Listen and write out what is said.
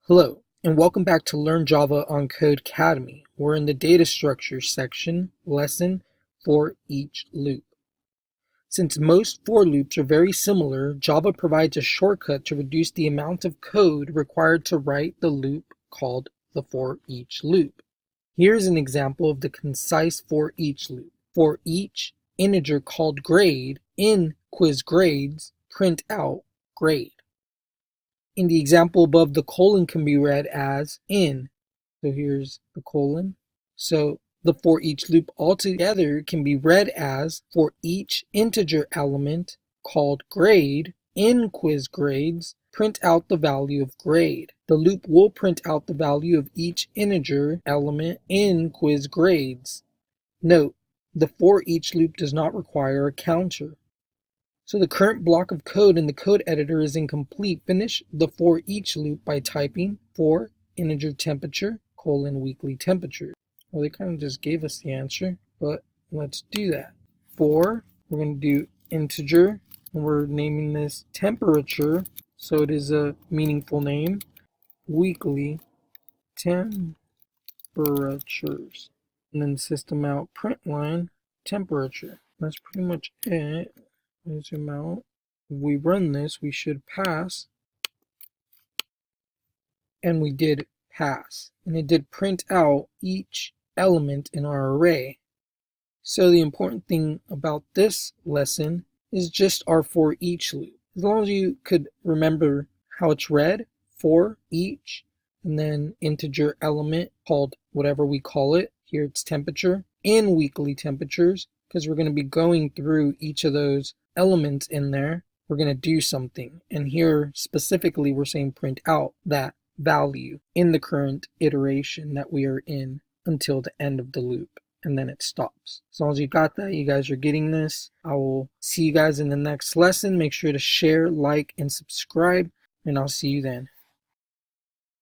Hello, and welcome back to Learn Java on Codecademy. We're in the data structure section, lesson for each loop. Since most for loops are very similar, Java provides a shortcut to reduce the amount of code required to write the loop called the for each loop. Here's an example of the concise for each loop. For each integer called grade in quizGrades, print out grade. In the example above, the colon can be read as in. So here's the colon. So the for each loop altogether can be read as for each integer element called grade in quizGrades, print out the value of grade. The loop will print out the value of each integer element in quizGrades. Note, the for each loop does not require a counter. So the current block of code in the code editor is incomplete. Finish the for each loop by typing for integer temperature colon weekly temperature. Well, they kind of just gave us the answer, but let's do that. For, we're going to do integer, and we're naming this temperature, so it is a meaningful name. Weekly temperatures. And then system out print line temperature. That's pretty much it. Zoom out. If we run this, we should pass. And we did pass. And it did print out each element in our array. So the important thing about this lesson is just our for each loop. As long as you could remember how it's read, for each, and then integer element called whatever we call it. Here it's temperature, in weekly temperatures, because we're going to be going through each of those elements in there. We're going to do something, and here specifically we're saying print out that value in the current iteration that we are in until the end of the loop, and then it stops. As long as you got that, you guys are getting this. I will see you guys in the next lesson. Make sure to share, like, and subscribe, and I'll see you then.